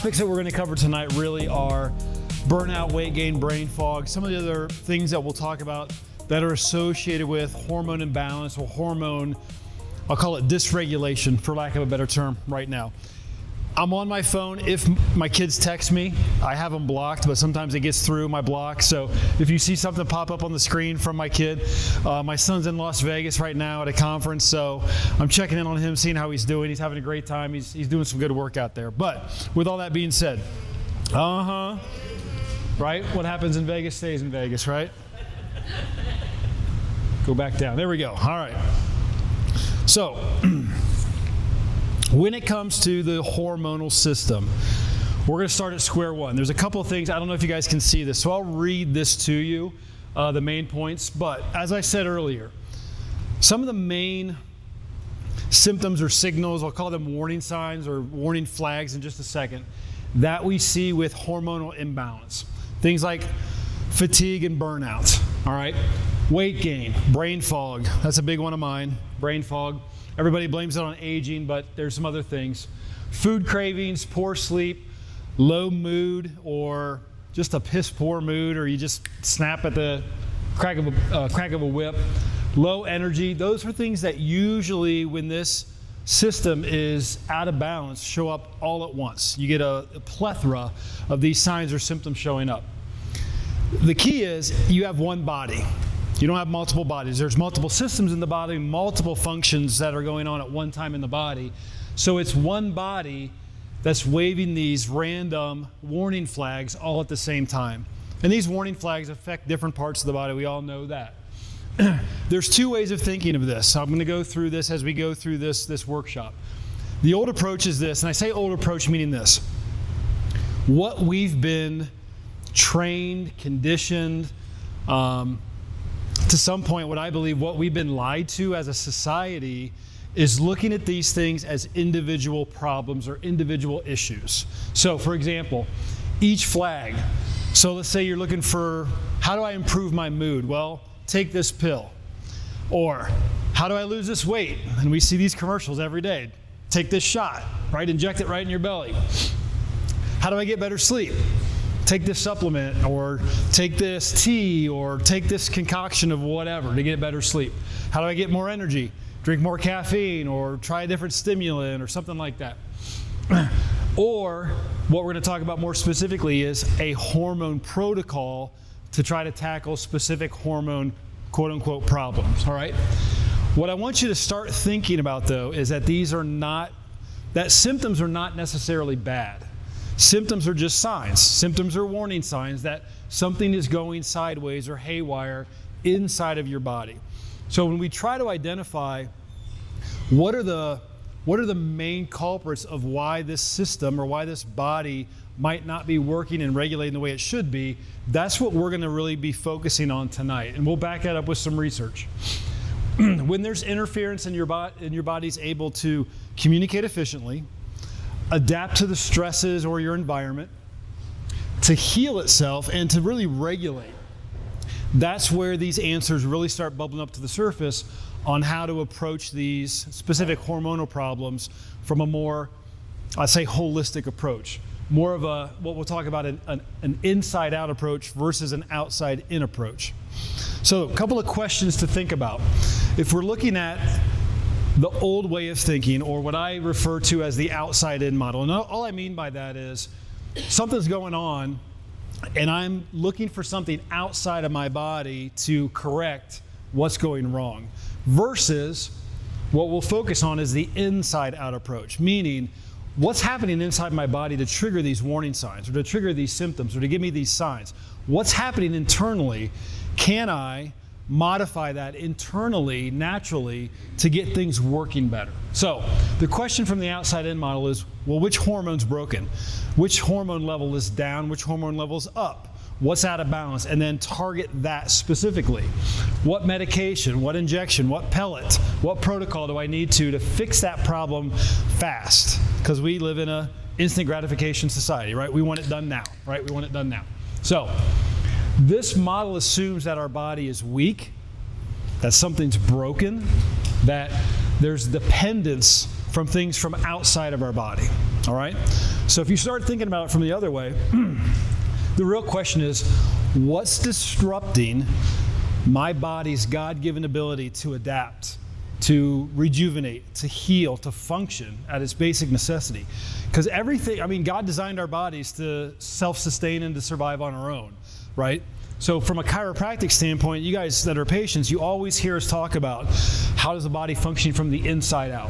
topics that we're going to cover tonight really are burnout, weight gain, brain fog, some of the other things that we'll talk about that are associated with hormone imbalance or hormone, I'll call it dysregulation for lack of a better term right now. I'm on my phone. If my kids text me, I have them blocked, but sometimes it gets through my block. So if you see something pop up on the screen from my kid, my son's in Las Vegas right now at a conference, so I'm checking in on him, seeing how he's doing. He's having a great time. He's doing some good work out there. But with all that being said, right? What happens in Vegas stays in Vegas, right? Go back down. There we go. All right. So when it comes to the hormonal system, we're going to start at square one. There's a couple of things. I don't know if you guys can see this, so I'll read this to you, the main points. But as I said earlier, some of the main symptoms or signals, I'll call them warning signs or warning flags in just a second, that we see with hormonal imbalance. Things like fatigue and burnout, all right? Weight gain, brain fog. That's a big one of mine, brain fog. Everybody blames it on aging, but there's some other things. Food cravings, poor sleep, low mood, or just a piss poor mood, or you just snap at the crack of a whip. Low energy. Those are things that usually, when this system is out of balance, show up all at once. You get a plethora of these signs or symptoms showing up. The key is you have one body. You don't have multiple bodies. There's multiple systems in the body, multiple functions that are going on at one time in the body. So it's one body that's waving these random warning flags all at the same time. And these warning flags affect different parts of the body. We all know that. There's two ways of thinking of this. I'm going to go through this as we go through this workshop. The old approach is this, and I say old approach meaning this. What we've been trained, conditioned, to some point, what I believe, what we've been lied to as a society is looking at these things as individual problems or individual issues. So, for example, each flag. So let's say you're looking for, how do I improve my mood? Well, take this pill. Or, how do I lose this weight? And we see these commercials every day. Take this shot, right? Inject it right in your belly. How do I get better sleep? Take this supplement, or take this tea, or take this concoction of whatever to get better sleep. How do I get more energy? Drink more caffeine, or try a different stimulant, or something like that. Or what we're going to talk about more specifically is a hormone protocol to try to tackle specific hormone quote-unquote problems, all right? What I want you to start thinking about, though, is that that symptoms are not necessarily bad. Symptoms are just signs. Symptoms are warning signs that something is going sideways or haywire inside of your body. So when we try to identify what are the main culprits of why this system or why this body might not be working and regulating the way it should be, that's what we're going to really be focusing on tonight. And we'll back that up with some research. When there's interference in your body's able to communicate efficiently, adapt to the stresses or your environment, to heal itself, and to really regulate. That's where these answers really start bubbling up to the surface on how to approach these specific hormonal problems from a more, I'd say, holistic approach. More of what we'll talk about, an inside-out approach versus an outside-in approach. So a couple of questions to think about. If we're looking at the old way of thinking, or what I refer to as the outside-in model. And all I mean by that is something's going on and I'm looking for something outside of my body to correct what's going wrong. Versus what we'll focus on is the inside-out approach, meaning what's happening inside my body to trigger these warning signs or to trigger these symptoms or to give me these signs. What's happening internally? Can I modify that internally, naturally, to get things working better? So the question from the outside-in model is, well, which hormone's broken? Which hormone level is down? Which hormone level is up? What's out of balance? And then target that specifically. What medication, what injection, what pellet, what protocol do I need to fix that problem fast? Because we live in an instant gratification society, right? We want it done now, right? We want it done now. So this model assumes that our body is weak, that something's broken, that there's dependence from things from outside of our body, all right? So if you start thinking about it from the other way, the real question is, what's disrupting my body's God-given ability to adapt, to rejuvenate, to heal, to function at its basic necessity? Because everything, I mean, God designed our bodies to self-sustain and to survive on our own, right? So from a chiropractic standpoint, you guys that are patients, you always hear us talk about how does the body function from the inside out.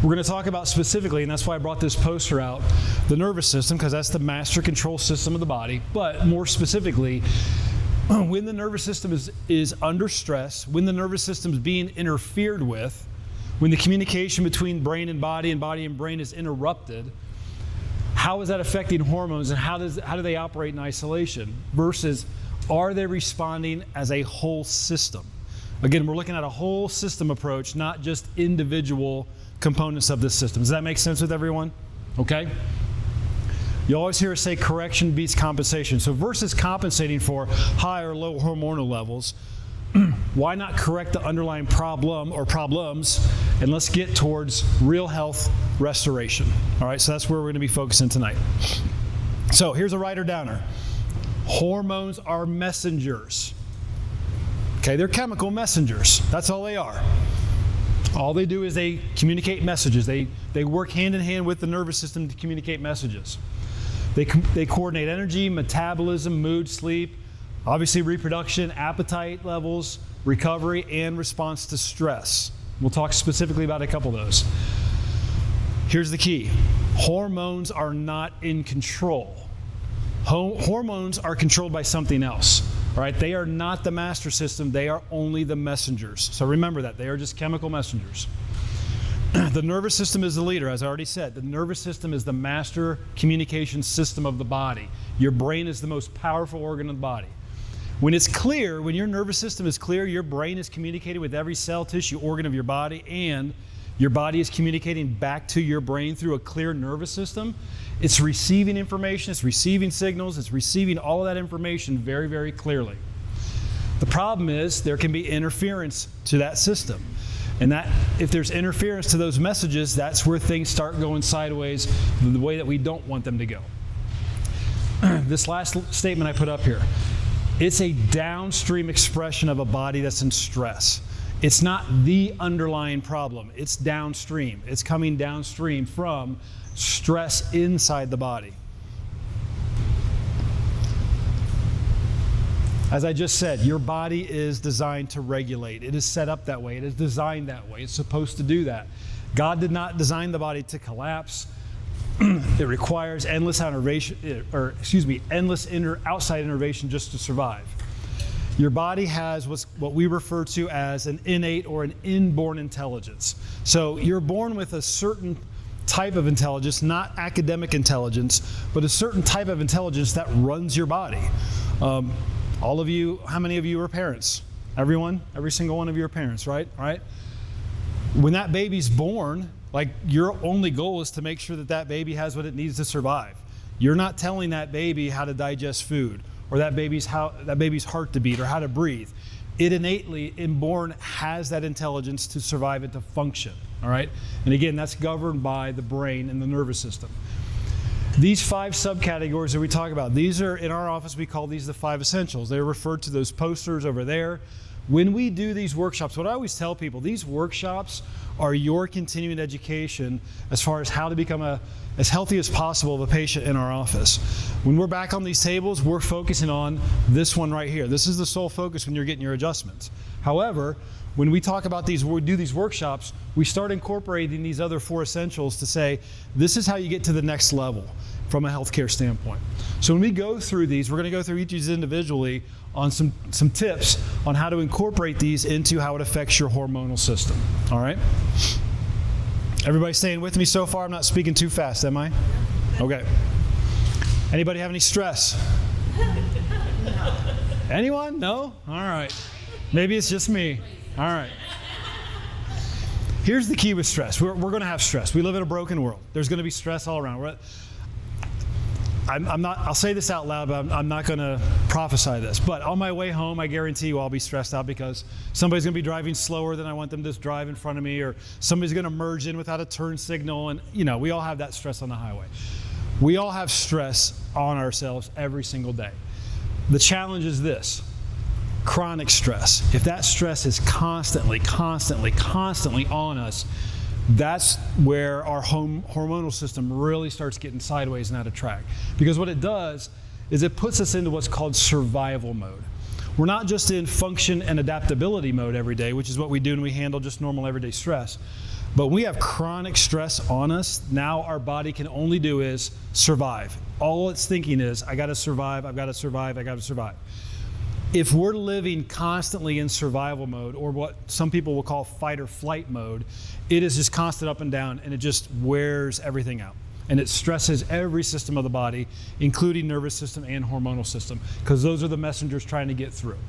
We're going to talk about specifically, and that's why I brought this poster out, the nervous system, because that's the master control system of the body. But more specifically, when the nervous system is under stress, when the nervous system is being interfered with, when the communication between brain and body and brain is interrupted, how is that affecting hormones, and how do they operate in isolation versus are they responding as a whole system? Again, we're looking at a whole system approach, not just individual components of this system. Does that make sense with everyone? Okay? You always hear us say correction beats compensation. So versus compensating for high or low hormonal levels, why not correct the underlying problem or problems, and let's get towards real health restoration. All right, so that's where we're going to be focusing tonight. So here's a writer-downer. Hormones are messengers. Okay, they're chemical messengers. That's all they are. All they do is they communicate messages. They work hand in hand with the nervous system to communicate messages. They coordinate energy, metabolism, mood, sleep, obviously reproduction, appetite levels, recovery, and response to stress. We'll talk specifically about a couple of those. Here's the key. Hormones are not in control. Hormones are controlled by something else. All right? They are not the master system. They are only the messengers. So remember that. They are just chemical messengers. The nervous system is the leader, as I already said. The nervous system is the master communication system of the body. Your brain is the most powerful organ of the body. When it's clear, when your nervous system is clear, your brain is communicating with every cell, tissue, organ of your body, and your body is communicating back to your brain through a clear nervous system. It's receiving information, it's receiving signals, it's receiving all of that information very, very clearly. The problem is there can be interference to that system. And that if there's interference to those messages, that's where things start going sideways the way that we don't want them to go. This last statement I put up here, it's a downstream expression of a body that's in stress. It's not the underlying problem. It's downstream. It's coming downstream from stress inside the body. As I just said, your body is designed to regulate. It is set up that way. It is designed that way. It's supposed to do that. God did not design the body to collapse. It requires endless outside innervation just to survive. Your body has what we refer to as an innate or an inborn intelligence. So you're born with a certain type of intelligence, not academic intelligence, but a certain type of intelligence that runs your body. All of you, how many of you are parents? Everyone? Every single one of you are parents, right? Right? When that baby's born, like your only goal is to make sure that that baby has what it needs to survive. You're not telling that baby how to digest food or that baby's heart to beat or how to breathe. It innately, inborn, has that intelligence to survive and to function, all right? And again, that's governed by the brain and the nervous system. These 5 subcategories that we talk about, these are, in our office, we call these the 5 essentials. They're referred to those posters over there. When we do these workshops, what I always tell people, these workshops are your continuing education as far as how to become as healthy as possible of a patient in our office. When we're back on these tables, we're focusing on this one right here. This is the sole focus when you're getting your adjustments. However, when we talk about these, we do these workshops, we start incorporating these other 4 essentials to say, this is how you get to the next level from a healthcare standpoint. So when we go through these, we're going to go through each of these individually on some tips on how to incorporate these into how it affects your hormonal system. All right? Everybody staying with me so far? I'm not speaking too fast, am I? Okay. Anybody have any stress? No. Anyone? No? All right. Maybe it's just me. All right. Here's the key with stress. We're going to have stress. We live in a broken world. There's going to be stress all around. I'll say this out loud, but I'm not going to prophesy this. But on my way home, I guarantee you I'll be stressed out because somebody's going to be driving slower than I want them to drive in front of me, or somebody's going to merge in without a turn signal. And, we all have that stress on the highway. We all have stress on ourselves every single day. The challenge is this: chronic stress. If that stress is constantly on us, that's where our hormonal system really starts getting sideways and out of track. Because what it does is it puts us into what's called survival mode. We're not just in function and adaptability mode every day, which is what we do when we handle just normal everyday stress. But when we have chronic stress on us, now our body can only do is survive. All it's thinking is, I gotta survive, I've gotta survive, I gotta survive. If we're living constantly in survival mode, or what some people will call fight or flight mode, it is just constant up and down, and it just wears everything out. And it stresses every system of the body, including nervous system and hormonal system, because those are the messengers trying to get through.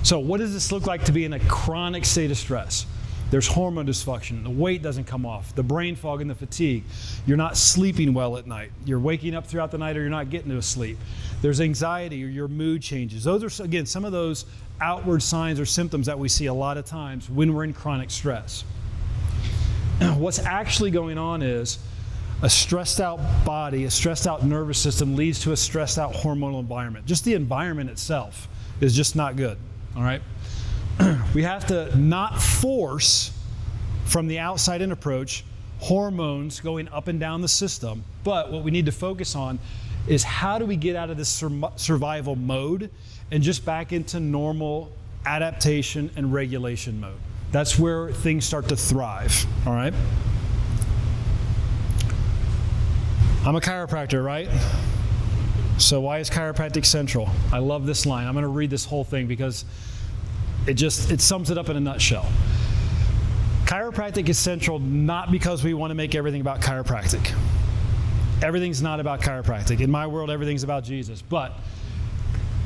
So what does this look like to be in a chronic state of stress? There's hormone dysfunction, the weight doesn't come off, the brain fog and the fatigue. You're not sleeping well at night. You're waking up throughout the night, or you're not getting to sleep. There's anxiety, or your mood changes. Those are, again, some of those outward signs or symptoms that we see a lot of times when we're in chronic stress. What's actually going on is a stressed out body, a stressed out nervous system leads to a stressed out hormonal environment. Just the environment itself is just not good, all right? We have to not force, from the outside in approach, hormones going up and down the system, but what we need to focus on is how do we get out of this survival mode and just back into normal adaptation and regulation mode. That's where things start to thrive, all right? I'm a chiropractor, right? So why is chiropractic central? I love this line. I'm going to read this whole thing because it sums it up in a nutshell. Chiropractic is central not because we want to make everything about chiropractic. Everything's not about chiropractic. In my world, everything's about Jesus. But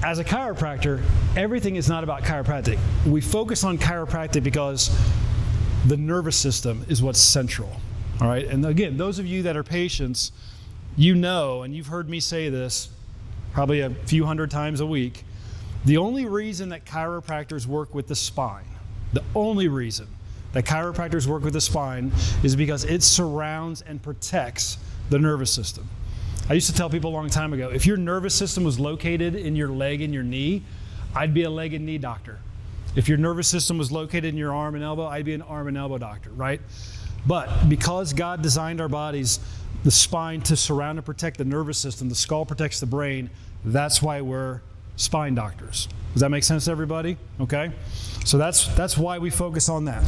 as a chiropractor, everything is not about chiropractic. We focus on chiropractic because the nervous system is what's central. All right? And again, those of you that are patients, you know, and you've heard me say this probably a few hundred times a week, the only reason that chiropractors work with the spine, the only reason that chiropractors work with the spine is because it surrounds and protects the nervous system. I used to tell people a long time ago, if your nervous system was located in your leg and your knee, I'd be a leg and knee doctor. If your nervous system was located in your arm and elbow, I'd be an arm and elbow doctor, right? But because God designed our bodies, the spine to surround and protect the nervous system, the skull protects the brain, that's why we're spine doctors. Does that make sense to everybody? Okay? So that's why we focus on that.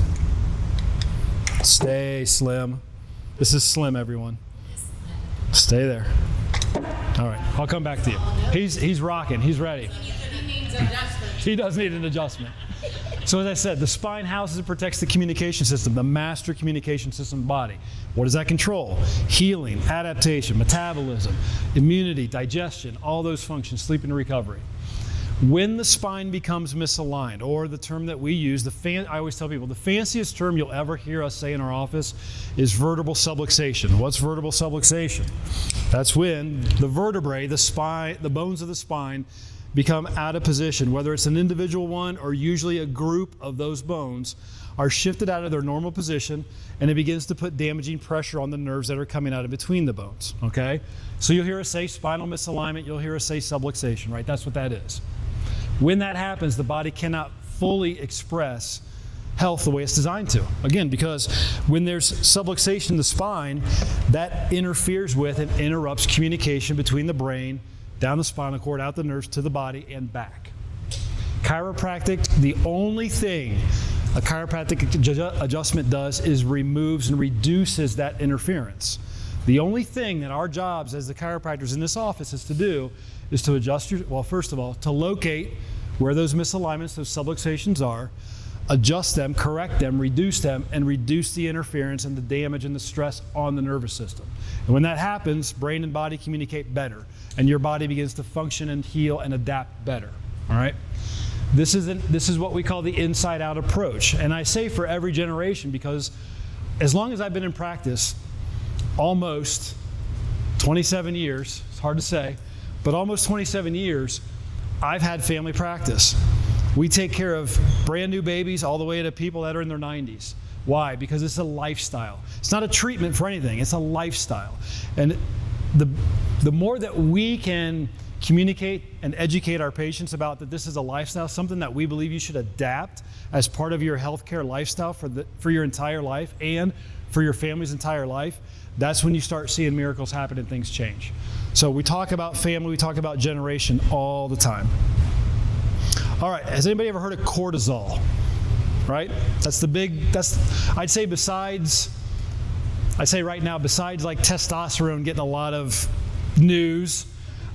Stay slim. This is slim, everyone. Stay there. All right, I'll come back to you. He's rocking. He's ready. He does need an adjustment. So as I said, the spine houses and protects the communication system, the master communication system of the body. What does that control? Healing, adaptation, metabolism, immunity, digestion, all those functions, sleep and recovery. When the spine becomes misaligned, or the term that we use, I always tell people, the fanciest term you'll ever hear us say in our office is vertebral subluxation. What's vertebral subluxation? That's when the vertebrae, the spine, the bones of the spine, become out of position, whether it's an individual one or usually a group of those bones are shifted out of their normal position, and it begins to put damaging pressure on the nerves that are coming out of between the bones, okay? So you'll hear us say spinal misalignment, you'll hear us say subluxation, right? That's what that is. When that happens, the body cannot fully express health the way it's designed to. Again, because when there's subluxation in the spine, that interferes with and interrupts communication between the brain, down the spinal cord, out the nerves, to the body, and back. Chiropractic, the only thing a chiropractic adjustment does is removes and reduces that interference. The only thing that our jobs as the chiropractors in this office is to do is to adjust first of all, to locate where those misalignments, those subluxations are, adjust them, correct them, reduce and reduce the interference and the damage and the stress on the nervous system. And when that happens, brain and body communicate better, and your body begins to function and heal and adapt better, all right? This is what we call the inside-out approach. And I say for every generation because as long as I've been in practice, almost 27 years, it's hard to say, but almost 27 years, I've had family practice. We take care of brand new babies all the way to people that are in their 90s. Why? Because it's a lifestyle. It's not a treatment for anything, it's a lifestyle. And the more that we can communicate and educate our patients about that this is a lifestyle, something that we believe you should adapt as part of your healthcare lifestyle for your entire life and for your family's entire life, that's when you start seeing miracles happen and things change. So we talk about family, we talk about generation all the time. All right, has anybody ever heard of cortisol? Right? I'd say right now, besides like testosterone getting a lot of news,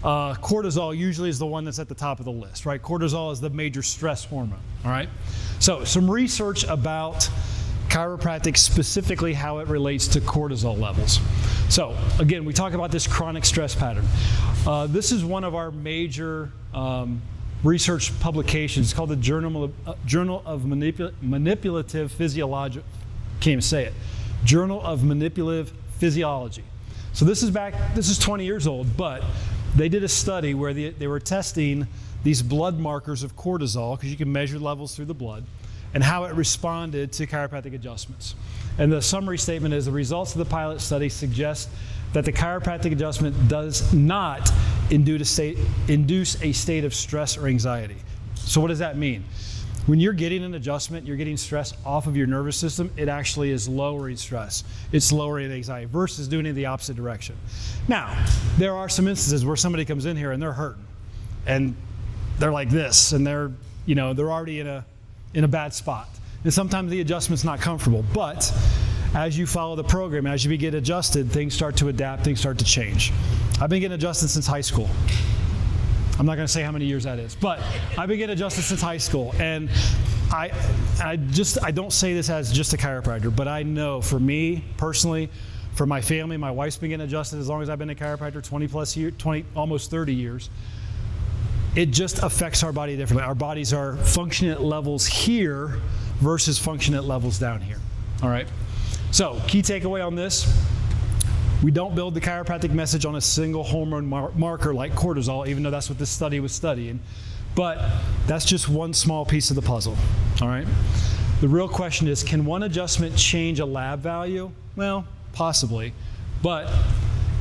cortisol usually is the one that's at the top of the list, right? Cortisol is the major stress hormone, all right? So some research about chiropractic, specifically how it relates to cortisol levels. So again, we talk about this chronic stress pattern. This is one of our major research publications. It's called the Journal of Manipulative Physiology. Can't even say it. Journal of Manipulative Physiology. So this is 20 years old, but they did a study where they were testing these blood markers of cortisol, because you can measure levels through the blood, and how it responded to chiropractic adjustments. And the summary statement is the results of the pilot study suggest that the chiropractic adjustment does not induce a state of stress or anxiety. So what does that mean? When you're getting an adjustment, you're getting stress off of your nervous system, it actually is lowering stress. It's lowering anxiety versus doing it in the opposite direction. Now, there are some instances where somebody comes in here and they're hurting and they're like this and they're already in a bad spot. And sometimes the adjustment's not comfortable, but as you follow the program, as you get adjusted, things start to adapt, things start to change. I've been getting adjusted since high school. I'm not going to say how many years that is, but I've been getting adjusted since high school. And I don't say this as just a chiropractor, but I know for me personally, for my family, my wife's been getting adjusted as long as I've been a chiropractor, 20 plus years, almost 30 years. It just affects our body differently. Our bodies are functioning at levels here versus functioning at levels down here. All right. So key takeaway on this. We don't build the chiropractic message on a single hormone marker like cortisol, even though that's what this study was studying. But that's just one small piece of the puzzle, all right? The real question is, can one adjustment change a lab value? Well, possibly. But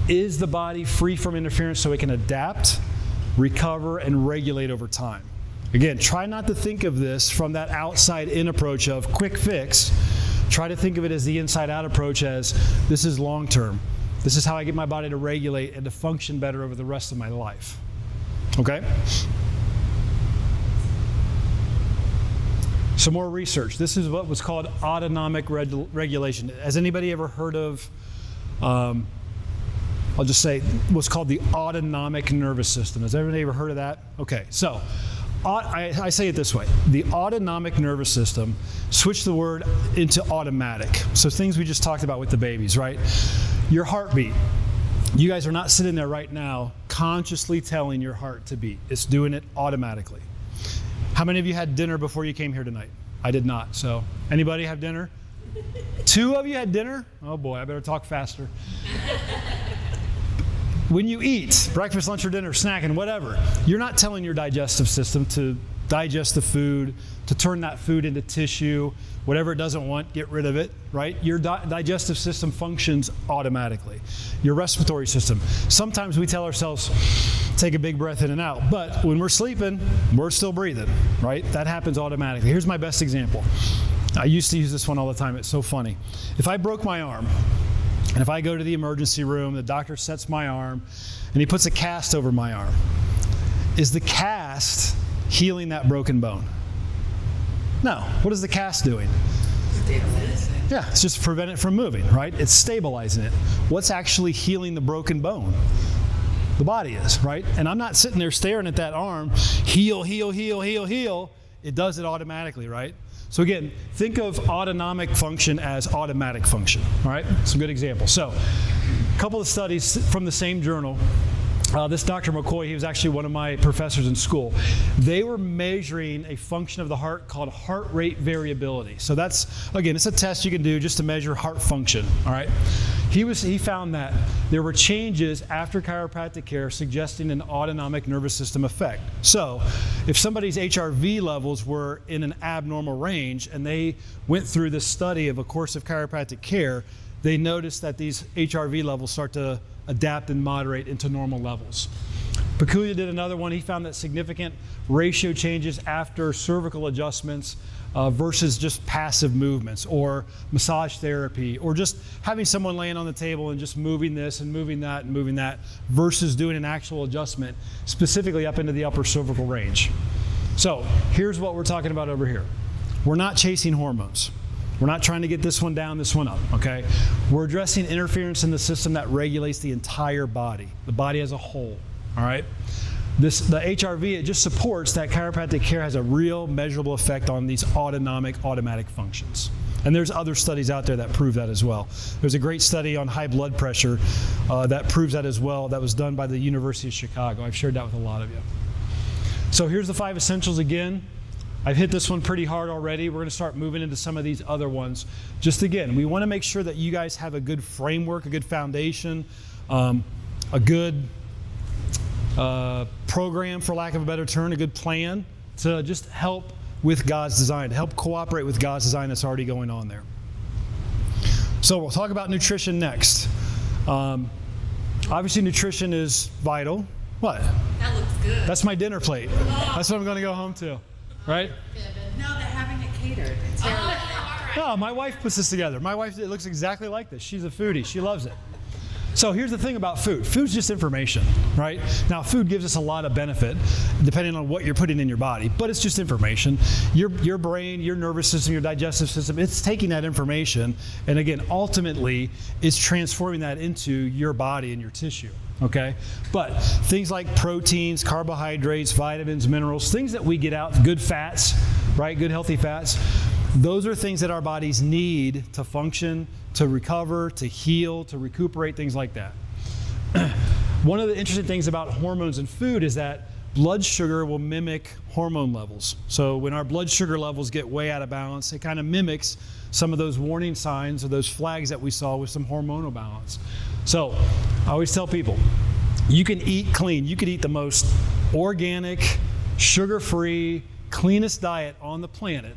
is the body free from interference so it can adapt, recover, and regulate over time? Again, try not to think of this from that outside-in approach of quick fix. Try to think of it as the inside-out approach as this is long-term. This is how I get my body to regulate and to function better over the rest of my life. Okay? Some more research. This is what was called autonomic regulation. Has anybody ever heard of, I'll just say, what's called the autonomic nervous system? Has everybody ever heard of that? Okay, so I say it this way. The autonomic nervous system, switch the word into automatic. So things we just talked about with the babies, right? Your heartbeat. You guys are not sitting there right now consciously telling your heart to beat. It's doing it automatically. How many of you had dinner before you came here tonight? I did not. So anybody have dinner? 2 of you had dinner? Oh boy, I better talk faster. When you eat, breakfast, lunch, or dinner, snacking, whatever, you're not telling your digestive system to digest the food, to turn that food into tissue, whatever it doesn't want, get rid of it, right? Your digestive system functions automatically. Your respiratory system. Sometimes we tell ourselves, take a big breath in and out, but when we're sleeping, we're still breathing, right? That happens automatically. Here's my best example. I used to use this one all the time. It's so funny. If I broke my arm, and if I go to the emergency room, the doctor sets my arm, and he puts a cast over my arm, is the cast healing that broken bone? No. What is the cast doing? Stabilizing. Yeah, it's just preventing it from moving, right? It's stabilizing it. What's actually healing the broken bone? The body is, right? And I'm not sitting there staring at that arm, heal, heal, heal, heal, heal. It does it automatically, right? So again, think of autonomic function as automatic function, all right? Some good examples. So a couple of studies from the same journal this Dr. McCoy, he was actually one of my professors in school. They were measuring a function of the heart called heart rate variability. So that's, again, it's a test you can do just to measure heart function, all right? He found that there were changes after chiropractic care suggesting an autonomic nervous system effect. So if somebody's HRV levels were in an abnormal range and they went through this study of a course of chiropractic care, they noticed that these HRV levels start to adapt and moderate into normal levels. Paculia did another one. He found that significant ratio changes after cervical adjustments versus just passive movements or massage therapy or just having someone laying on the table and just moving this and moving that and moving that versus doing an actual adjustment specifically up into the upper cervical range. So here's what we're talking about over here. We're not chasing hormones. We're not trying to get this one down, this one up, okay? We're addressing interference in the system that regulates the entire body, the body as a whole, all right? The HRV, it just supports that chiropractic care has a real measurable effect on these automatic functions. And there's other studies out there that prove that as well. There's a great study on high blood pressure that proves that as well. That was done by the University of Chicago. I've shared that with a lot of you. So here's the 5 essentials again. I've hit this one pretty hard already. We're going to start moving into some of these other ones. Just again, we want to make sure that you guys have a good framework, a good foundation, a good program, for lack of a better term, a good plan to just help with God's design, to help cooperate with God's design that's already going on there. So we'll talk about nutrition next. Obviously, nutrition is vital. What? That looks good. That's my dinner plate. That's what I'm going to go home to. Right? No, they're having it catered. It's very ready. No, my wife puts this together. My wife, it looks exactly like this. She's a foodie. She loves it. So here's the thing about food. Food's just information, right? Now, food gives us a lot of benefit depending on what you're putting in your body, but it's just information. Your brain, your nervous system, your digestive system, it's taking that information and again, ultimately, it's transforming that into your body and your tissue. Okay? But things like proteins, carbohydrates, vitamins, minerals, things that we get out, good fats, right? Good healthy fats. Those are things that our bodies need to function, to recover, to heal, to recuperate, things like that. One of the interesting things about hormones and food is that blood sugar will mimic hormone levels. So when our blood sugar levels get way out of balance, it kind of mimics some of those warning signs or those flags that we saw with some hormonal balance. So I always tell people, you can eat clean. You could eat the most organic, sugar-free, cleanest diet on the planet.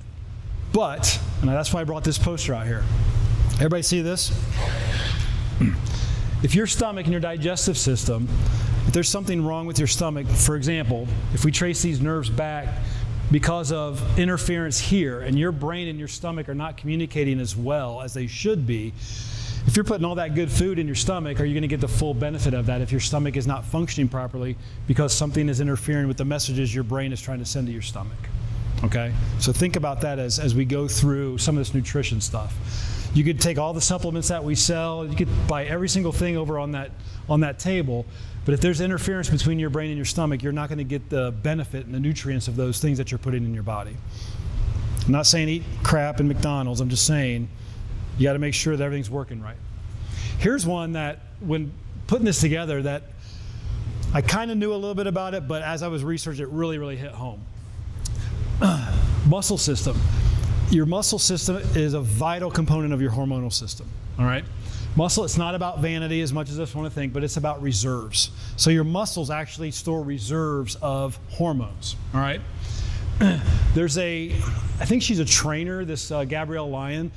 But, and that's why I brought this poster out here. Everybody see this? If your stomach and your digestive system, if there's something wrong with your stomach, for example, if we trace these nerves back because of interference here and your brain and your stomach are not communicating as well as they should be, if you're putting all that good food in your stomach, are you going to get the full benefit of that if your stomach is not functioning properly because something is interfering with the messages your brain is trying to send to your stomach? Okay? So think about that as we go through some of this nutrition stuff. You could take all the supplements that we sell, you could buy every single thing over on that table, but if there's interference between your brain and your stomach, you're not going to get the benefit and the nutrients of those things that you're putting in your body. I'm not saying eat crap in McDonald's, I'm just saying you got to make sure that everything's working right. Here's one that, when putting this together, that I kind of knew a little bit about it, but as I was researching, it really, really hit home. Muscle system. Your muscle system is a vital component of your hormonal system, all right? Muscle, it's not about vanity as much as I just want to think, but it's about reserves. So your muscles actually store reserves of hormones, all right? There's I think she's a trainer, this Gabrielle Lyon.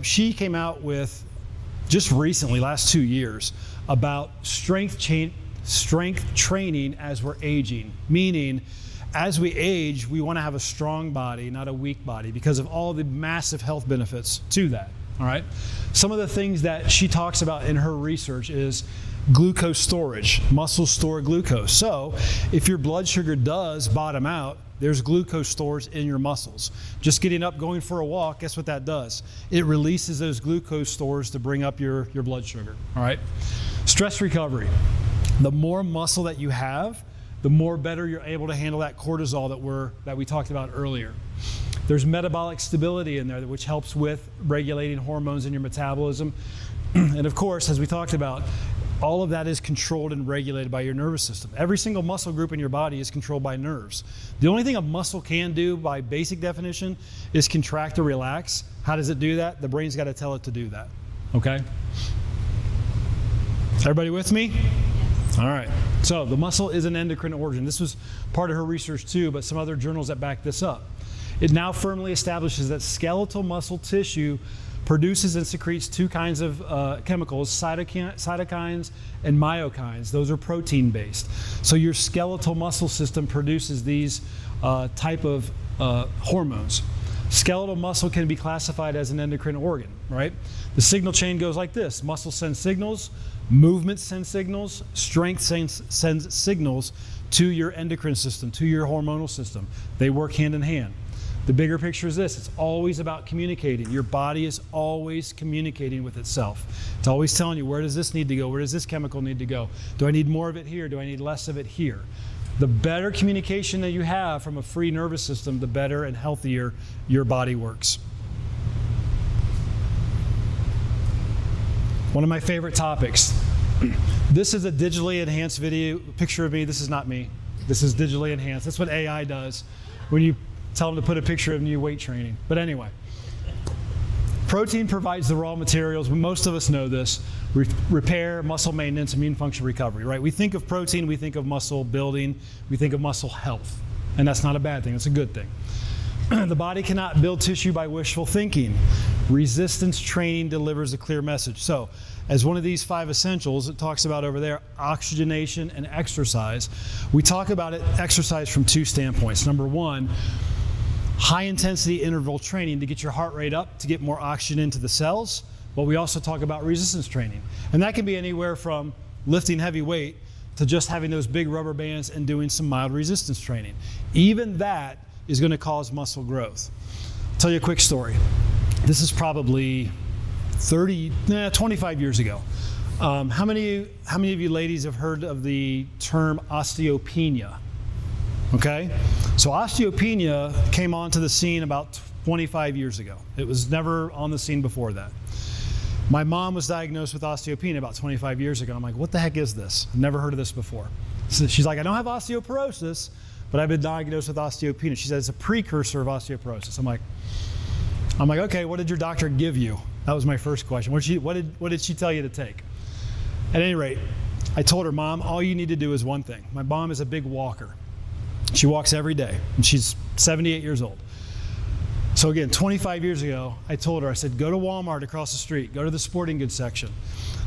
She came out with, just recently, last 2 years, about strength training as we're aging, meaning as we age, we want to have a strong body, not a weak body, because of all the massive health benefits to that, all right? Some of the things that she talks about in her research is glucose storage. Muscles store glucose. So if your blood sugar does bottom out, there's glucose stores in your muscles. Just getting up, going for a walk, guess what that does? It releases those glucose stores to bring up your blood sugar, all right? Stress recovery. The more muscle that you have, the more better you're able to handle that cortisol that we talked about earlier. There's metabolic stability in there, which helps with regulating hormones in your metabolism. And of course, as we talked about, All of that is controlled and regulated by your nervous system. Every single muscle group in your body is controlled by nerves. The only thing a muscle can do by basic definition is contract or relax. How does it do that? The brain's got to tell it to do that. Okay? Everybody with me? Yes. All right. So the muscle is an endocrine organ. This was part of her research too, but some other journals that back this up. It now firmly establishes that skeletal muscle tissue produces and secretes two kinds of chemicals, cytokines and myokines. Those are protein-based. So your skeletal muscle system produces these type of hormones. Skeletal muscle can be classified as an endocrine organ, right? The signal chain goes like this. Muscle sends signals, movement sends signals, strength sends signals to your endocrine system, to your hormonal system. They work hand in hand. The bigger picture is this. It's always about communicating. Your body is always communicating with itself. It's always telling you, where does this need to go? Where does this chemical need to go? Do I need more of it here? Do I need less of it here? The better communication that you have from a free nervous system, the better and healthier your body works. One of my favorite topics. This is a digitally enhanced video picture of me. This is not me. This is digitally enhanced. That's what AI does when you tell them to put a picture of new weight training. But anyway, protein provides the raw materials. Most of us know this. Repair, muscle maintenance, immune function recovery, right? We think of protein, we think of muscle building, we think of muscle health. And that's not a bad thing, it's a good thing. The body cannot build tissue by wishful thinking. Resistance training delivers a clear message. So, as one of these 5 essentials, it talks about over there, oxygenation and exercise. We talk about exercise from 2 standpoints. Number 1, high intensity interval training to get your heart rate up, to get more oxygen into the cells. But we also talk about resistance training. And that can be anywhere from lifting heavy weight to just having those big rubber bands and doing some mild resistance training. Even that is going to cause muscle growth. I'll tell you a quick story. This is probably 25 years ago. How many of you ladies have heard of the term osteopenia? Okay? So osteopenia came onto the scene about 25 years ago. It was never on the scene before that. My mom was diagnosed with osteopenia about 25 years ago. I'm like, what the heck is this? I've never heard of this before. So she's like, I don't have osteoporosis, but I've been diagnosed with osteopenia. She said it's a precursor of osteoporosis. I'm like, okay, what did your doctor give you? That was my first question. What did she tell you to take? At any rate, I told her, Mom, all you need to do is one thing. My mom is a big walker. She walks every day, and she's 78 years old. So again, 25 years ago, I told her, I said, go to Walmart across the street, go to the sporting goods section.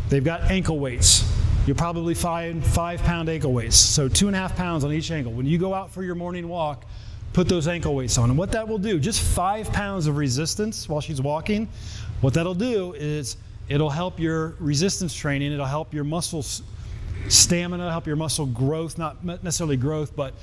They've got ankle weights. You'll probably find 5-pound ankle weights, so 2.5 pounds on each ankle. When you go out for your morning walk, put those ankle weights on. And what that will do, just 5 pounds of resistance while she's walking, what that'll do is it'll help your resistance training, it'll help your muscle stamina, help your muscle growth, not necessarily growth, but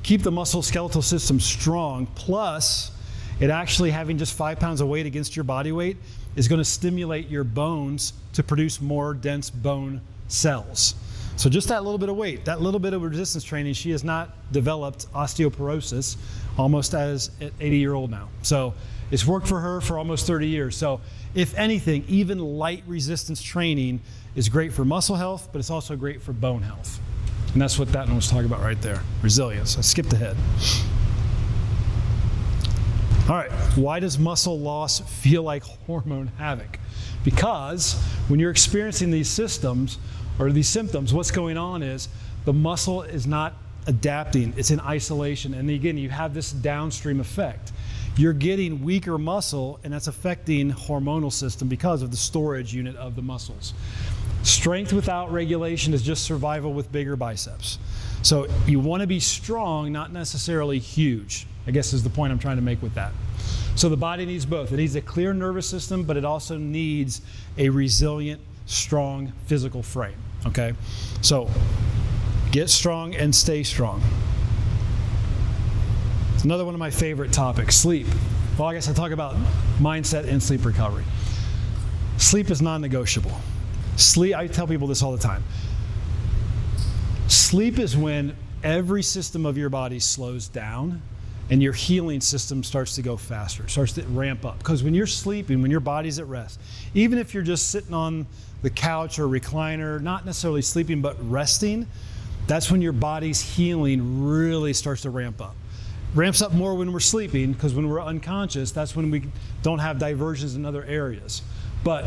keep the muscle skeletal system strong. Plus, it actually having just 5 pounds of weight against your body weight is going to stimulate your bones to produce more dense bone cells. So just that little bit of weight, that little bit of resistance training, she has not developed osteoporosis almost as an 80-year-old now. So it's worked for her for almost 30 years. So if anything, even light resistance training is great for muscle health, but it's also great for bone health. And that's what that one was talking about right there, resilience. I skipped ahead. All right, why does muscle loss feel like hormone havoc? Because when you're experiencing these symptoms, what's going on is the muscle is not adapting, it's in isolation. And again, you have this downstream effect. You're getting weaker muscle, and that's affecting hormonal system because of the storage unit of the muscles. Strength without regulation is just survival with bigger biceps. So you want to be strong, not necessarily huge, I guess is the point I'm trying to make with that. So the body needs both. It needs a clear nervous system, but it also needs a resilient, strong physical frame, okay? So get strong and stay strong. It's another one of my favorite topics, sleep. Well, I guess I talk about mindset and sleep recovery. Sleep is non-negotiable. Sleep, I tell people this all the time. Sleep is when every system of your body slows down and your healing system starts to go faster, starts to ramp up. Because when you're sleeping, when your body's at rest, even if you're just sitting on the couch or recliner, not necessarily sleeping, but resting, that's when your body's healing really starts to ramp up. Ramps up more when we're sleeping, because when we're unconscious, that's when we don't have diversions in other areas. But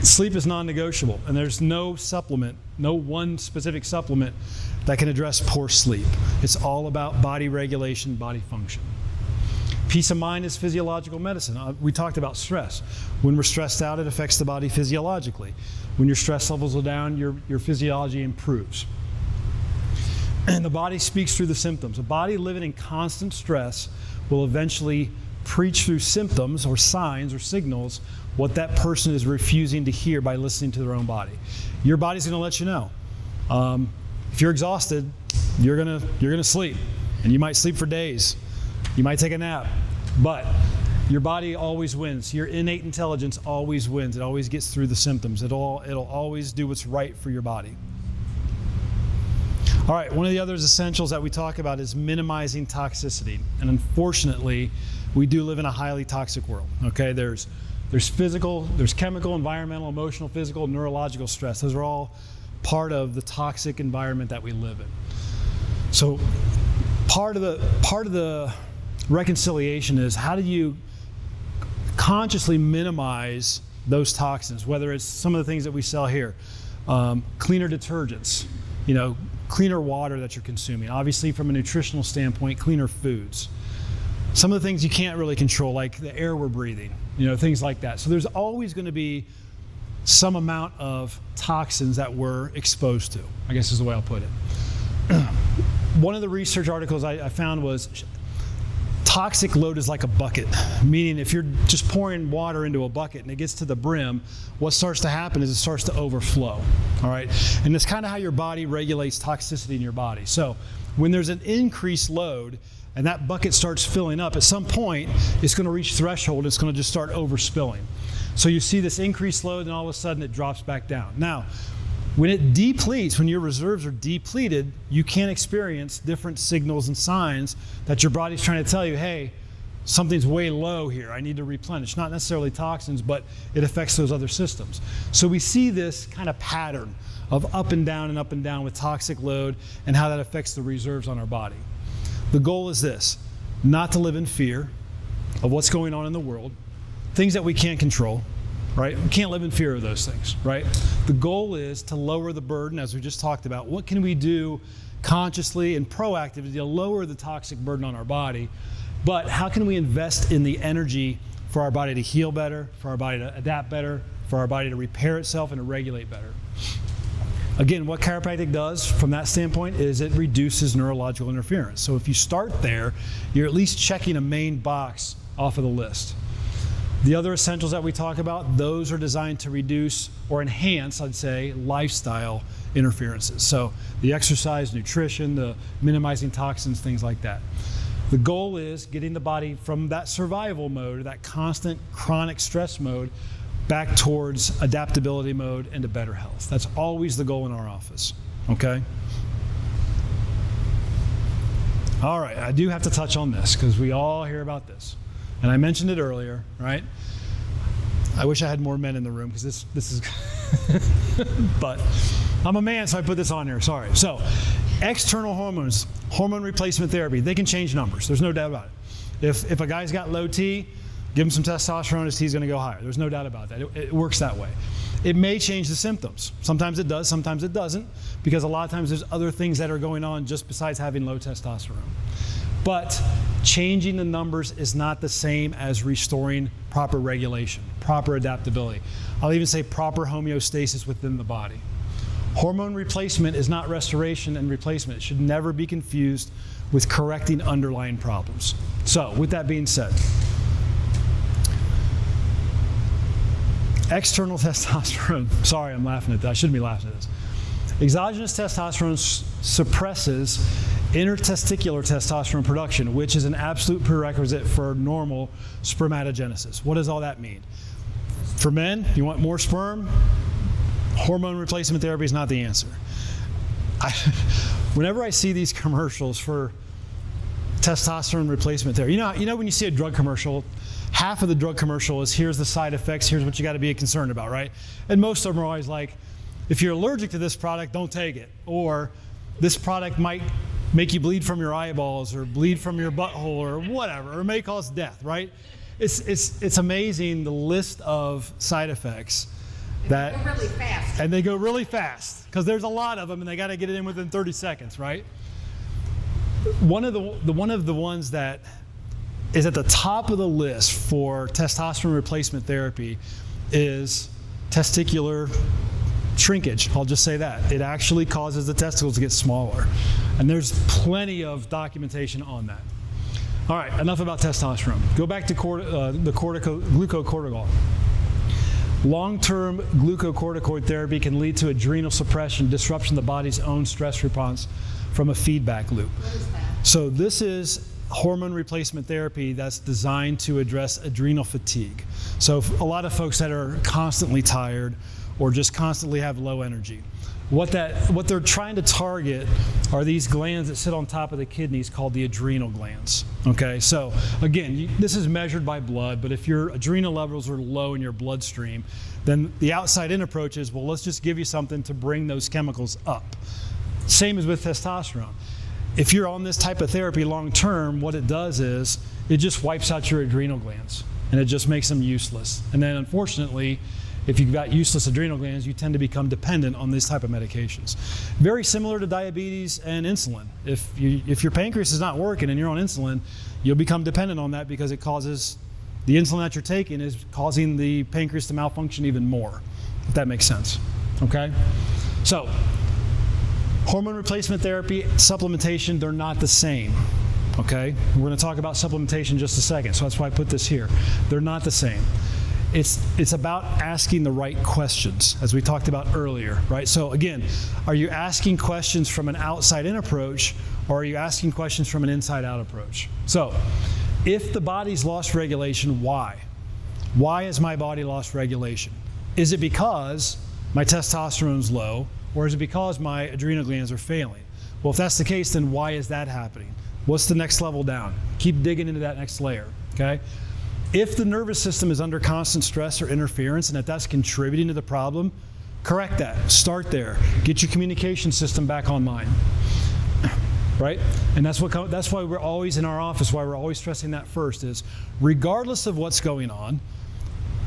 sleep is non-negotiable, and there's no supplement, no one specific supplement that can address poor sleep. It's all about body regulation, body function. Peace of mind is physiological medicine. We talked about stress. When we're stressed out, it affects the body physiologically. When your stress levels are down, your physiology improves. And the body speaks through the symptoms. A body living in constant stress will eventually preach through symptoms or signs or signals what that person is refusing to hear by listening to their own body. Your body's going to let you know. If you're exhausted, you're gonna sleep, and you might sleep for days. You might take a nap, but your body always wins. Your innate intelligence always wins. It always gets through the symptoms. It'll always do what's right for your body. All right, one of the other essentials that we talk about is minimizing toxicity. And unfortunately, we do live in a highly toxic world, okay? There's physical, there's chemical, environmental, emotional, physical, neurological stress. Those are all part of the toxic environment that we live in. So part of the reconciliation is, how do you consciously minimize those toxins, whether it's some of the things that we sell here, cleaner detergents, cleaner water that you're consuming, obviously from a nutritional standpoint, cleaner foods. Some of the things you can't really control, like the air we're breathing, things like that. So there's always going to be some amount of toxins that we're exposed to, I guess is the way I'll put it. One of the research articles I found was toxic load is like a bucket, meaning if you're just pouring water into a bucket and it gets to the brim, what starts to happen is it starts to overflow, all right? And that's kind of how your body regulates toxicity in your body. So when there's an increased load and that bucket starts filling up, at some point it's going to reach threshold, it's going to just start overspilling. So you see this increased load and all of a sudden it drops back down. Now, when it depletes, when your reserves are depleted, you can experience different signals and signs that your body's trying to tell you, hey, something's way low here, I need to replenish. Not necessarily toxins, but it affects those other systems. So we see this kind of pattern of up and down with toxic load and how that affects the reserves on our body. The goal is this, not to live in fear of what's going on in the world, things that we can't control, right? We can't live in fear of those things, right? The goal is to lower the burden, as we just talked about. What can we do consciously and proactively to lower the toxic burden on our body? But how can we invest in the energy for our body to heal better, for our body to adapt better, for our body to repair itself and to regulate better? Again, what chiropractic does from that standpoint is it reduces neurological interference. So if you start there, you're at least checking a main box off of the list. The other essentials that we talk about, those are designed to reduce or enhance, I'd say, lifestyle interferences. So the exercise, nutrition, the minimizing toxins, things like that. The goal is getting the body from that survival mode, that constant chronic stress mode, back towards adaptability mode and to better health. That's always the goal in our office, okay? All right, I do have to touch on this because we all hear about this. And I mentioned it earlier, right? I wish I had more men in the room because this is, but I'm a man, so I put this on here, sorry. So, external hormones, hormone replacement therapy, they can change numbers. There's no doubt about it. If a guy's got low T, give him some testosterone, his T's going to go higher. There's no doubt about that. It works that way. It may change the symptoms. Sometimes it does, sometimes it doesn't, because a lot of times there's other things that are going on just besides having low testosterone. But changing the numbers is not the same as restoring proper regulation, proper adaptability. I'll even say proper homeostasis within the body. Hormone replacement is not restoration and replacement. It should never be confused with correcting underlying problems. So, with that being said, external testosterone, sorry, I'm laughing at that. I shouldn't be laughing at this. Exogenous testosterone suppresses intertesticular testosterone production, which is an absolute prerequisite for normal spermatogenesis. What does all that mean? For men, you want more sperm? Hormone replacement therapy is not the answer. Whenever I see these commercials for testosterone replacement therapy. You know when you see a drug commercial, half of the drug commercial is here's the side effects, here's what you got to be concerned about, right? And most of them are always like, if you're allergic to this product, don't take it. Or this product might make you bleed from your eyeballs or bleed from your butthole or whatever, or may cause death, right? It's amazing the list of side effects. They go really fast. And they go really fast because there's a lot of them and they got to get it in within 30 seconds, right? One of the ones that is at the top of the list for testosterone replacement therapy is testicular shrinkage. I'll just say that. It actually causes the testicles to get smaller. And there's plenty of documentation on that. All right, enough about testosterone. Go back to the glucocorticoid. Long-term glucocorticoid therapy can lead to adrenal suppression, disruption of the body's own stress response from a feedback loop. What is that? So this is hormone replacement therapy that's designed to address adrenal fatigue. So a lot of folks that are constantly tired or just constantly have low energy. What they're trying to target are these glands that sit on top of the kidneys called the adrenal glands. Okay, so again, this is measured by blood, but if your adrenal levels are low in your bloodstream, then the outside-in approach is, well, let's just give you something to bring those chemicals up. Same as with testosterone. If you're on this type of therapy long-term, what it does is it just wipes out your adrenal glands, and it just makes them useless. And then unfortunately, if you've got useless adrenal glands, you tend to become dependent on these type of medications. Very similar to diabetes and insulin. If your pancreas is not working and you're on insulin, you'll become dependent on that because it causes, the insulin that you're taking is causing the pancreas to malfunction even more, if that makes sense, okay? So, hormone replacement therapy, supplementation, they're not the same, okay? We're gonna talk about supplementation in just a second, so that's why I put this here. They're not the same. It's about asking the right questions, as we talked about earlier, right? So again, are you asking questions from an outside-in approach, or are you asking questions from an inside-out approach? So, if the body's lost regulation, why? Why has my body lost regulation? Is it because my testosterone's low, or is it because my adrenal glands are failing? Well, if that's the case, then why is that happening? What's the next level down? Keep digging into that next layer, okay? If the nervous system is under constant stress or interference and if that's contributing to the problem, correct that. Start there. Get your communication system back online, right? And that's why we're always in our office, why we're always stressing that first is, regardless of what's going on,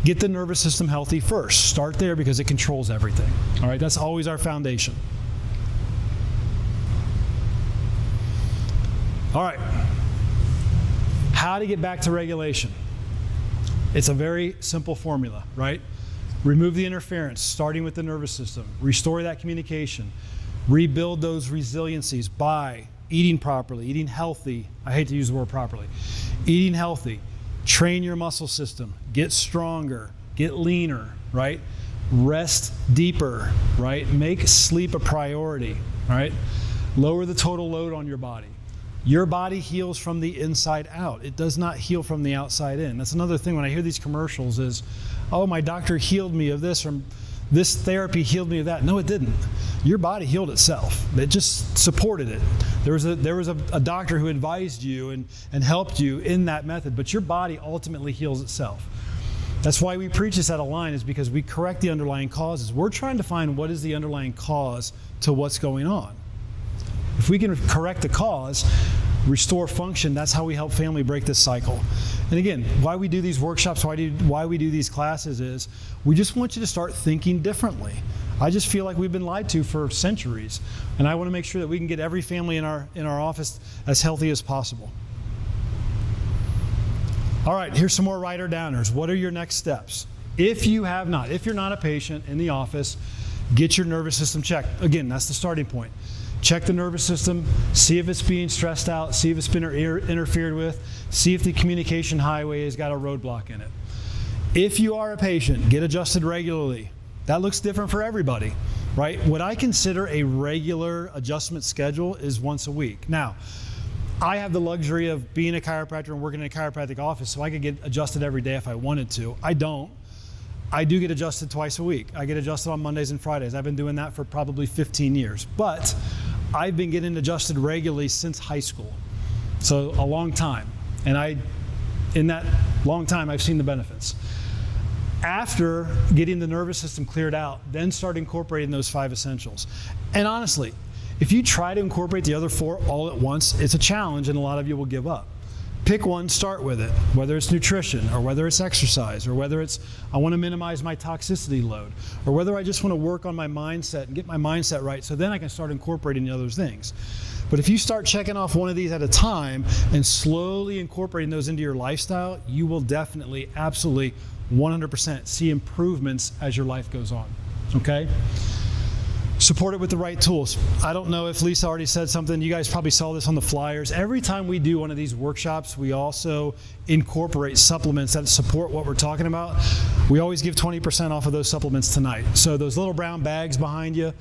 get the nervous system healthy first. Start there because it controls everything, all right? That's always our foundation. All right, how to get back to regulation. It's a very simple formula, right? Remove the interference, starting with the nervous system. Restore that communication. Rebuild those resiliencies by eating properly, eating healthy. I hate to use the word properly. Eating healthy. Train your muscle system. Get stronger. Get leaner, right? Rest deeper, right? Make sleep a priority, right? Lower the total load on your body. Your body heals from the inside out. It does not heal from the outside in. That's another thing when I hear these commercials is, oh, my doctor healed me of this, or this therapy healed me of that. No, it didn't. Your body healed itself. It just supported it. There was a doctor who advised you and helped you in that method, but your body ultimately heals itself. That's why we preach this at Align, is because we correct the underlying causes. We're trying to find what is the underlying cause to what's going on. If we can correct the cause, restore function, that's how we help family break this cycle. And again, why we do these workshops, why we do these classes is, we just want you to start thinking differently. I just feel like we've been lied to for centuries, and I want to make sure that we can get every family in our office as healthy as possible. All right, here's some more writer-downers. What are your next steps? If you're not a patient in the office, get your nervous system checked. Again, that's the starting point. Check the nervous system, see if it's being stressed out, see if it's been interfered with, see if the communication highway has got a roadblock in it. If you are a patient, get adjusted regularly. That looks different for everybody, right? What I consider a regular adjustment schedule is once a week. Now, I have the luxury of being a chiropractor and working in a chiropractic office, so I could get adjusted every day if I wanted to. I don't. I do get adjusted twice a week. I get adjusted on Mondays and Fridays. I've been doing that for probably 15 years. But I've been getting adjusted regularly since high school. So a long time. And in that long time, I've seen the benefits. After getting the nervous system cleared out, then start incorporating those 5 essentials. And honestly, if you try to incorporate the other 4 all at once, it's a challenge and a lot of you will give up. Pick one, start with it, whether it's nutrition or whether it's exercise or whether it's I want to minimize my toxicity load or whether I just want to work on my mindset and get my mindset right so then I can start incorporating the other things. But if you start checking off one of these at a time and slowly incorporating those into your lifestyle, you will definitely, absolutely, 100% see improvements as your life goes on, okay? Support it with the right tools. I don't know if Lisa already said something. You guys probably saw this on the flyers. Every time we do one of these workshops, we also incorporate supplements that support what we're talking about. We always give 20% off of those supplements tonight. So those little brown bags behind you,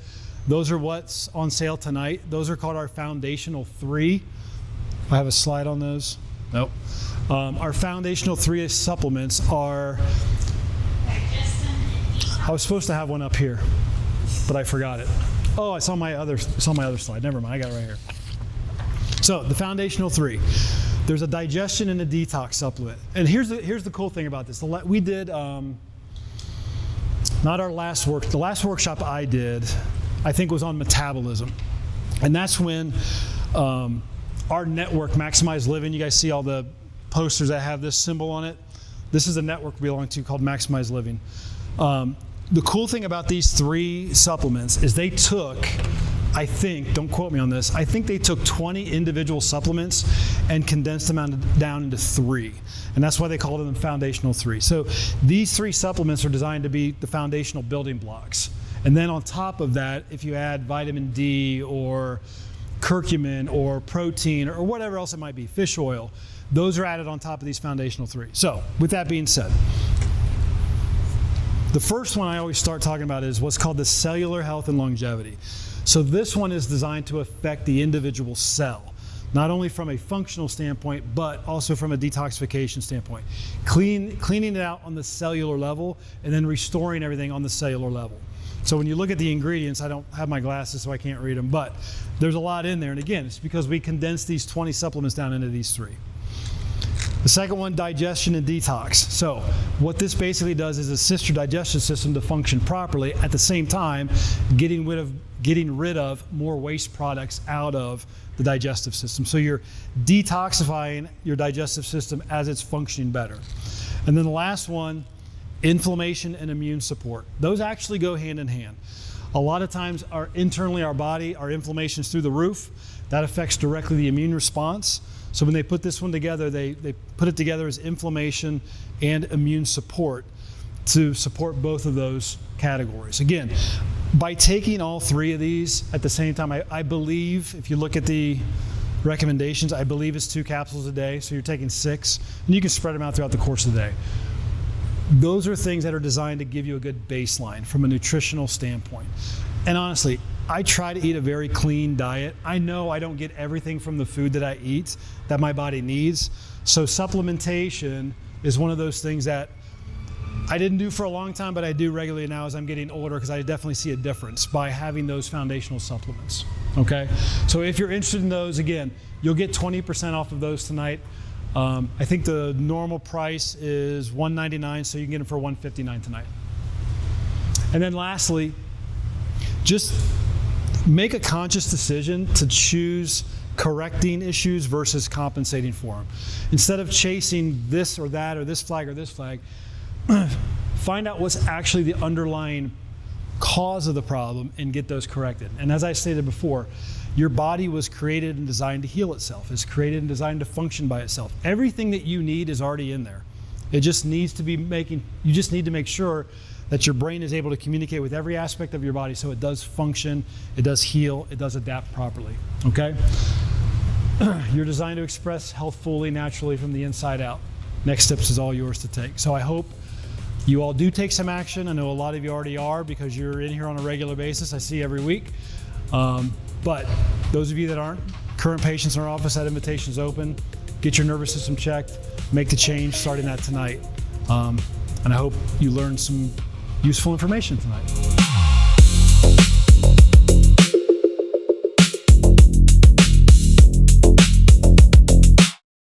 those are what's on sale tonight. Those are called our foundational 3. I have a slide on those. Nope. Our foundational 3 supplements are, I was supposed to have one up here, but I forgot it. Oh, it's on my other slide. Never mind, I got it right here. So the foundational 3. There's a digestion and a detox supplement. And here's the cool thing about this. We did, not our last the last workshop I did, I think was on metabolism. And that's when our network, Maximize Living, you guys see all the posters that have this symbol on it. This is a network we belong to called Maximize Living. The cool thing about these 3 supplements is they took, I think, don't quote me on this, I think they took 20 individual supplements and condensed them down into 3. And that's why they called them foundational 3. So these 3 supplements are designed to be the foundational building blocks. And then on top of that, if you add vitamin D or curcumin or protein or whatever else it might be, fish oil, those are added on top of these foundational 3. So with that being said, the first one I always start talking about is what's called the cellular health and longevity. So this one is designed to affect the individual cell, not only from a functional standpoint, but also from a detoxification standpoint. Cleaning it out on the cellular level and then restoring everything on the cellular level. So when you look at the ingredients, I don't have my glasses so I can't read them, but there's a lot in there. And again, it's because we condensed these 20 supplements down into these 3. The second one, digestion and detox. So what this basically does is assist your digestion system to function properly, at the same time getting rid of more waste products out of the digestive system. So you're detoxifying your digestive system as it's functioning better. And then the last one, inflammation and immune support. Those actually go hand in hand. A lot of times internally our body, our inflammation is through the roof. That affects directly the immune response. So when they put this one together, they put it together as inflammation and immune support to support both of those categories. Again, by taking all 3 of these at the same time, I believe, if you look at the recommendations, I believe it's 2 capsules a day. So you're taking 6, and you can spread them out throughout the course of the day. Those are things that are designed to give you a good baseline from a nutritional standpoint. And honestly, I try to eat a very clean diet. I know I don't get everything from the food that I eat that my body needs. So supplementation is one of those things that I didn't do for a long time, but I do regularly now as I'm getting older, because I definitely see a difference by having those foundational supplements, okay? So if you're interested in those, again, you'll get 20% off of those tonight. I think the normal price is $199, so you can get them for $159 tonight. And then lastly, just make a conscious decision to choose correcting issues versus compensating for them. Instead of chasing this or that or this flag or this flag, find out what's actually the underlying cause of the problem and get those corrected. And as I stated before, your body was created and designed to heal itself. It's created and designed to function by itself. Everything that you need is already in there. It just needs to be you just need to make sure that your brain is able to communicate with every aspect of your body so it does function, it does heal, it does adapt properly, okay? You're designed to express health fully, naturally from the inside out. Next steps is all yours to take. So I hope you all do take some action. I know a lot of you already are because you're in here on a regular basis. I see every week. But those of you that aren't, current patients in our office, that invitation is open. Get your nervous system checked, make the change starting that tonight. And I hope you learned some useful information tonight.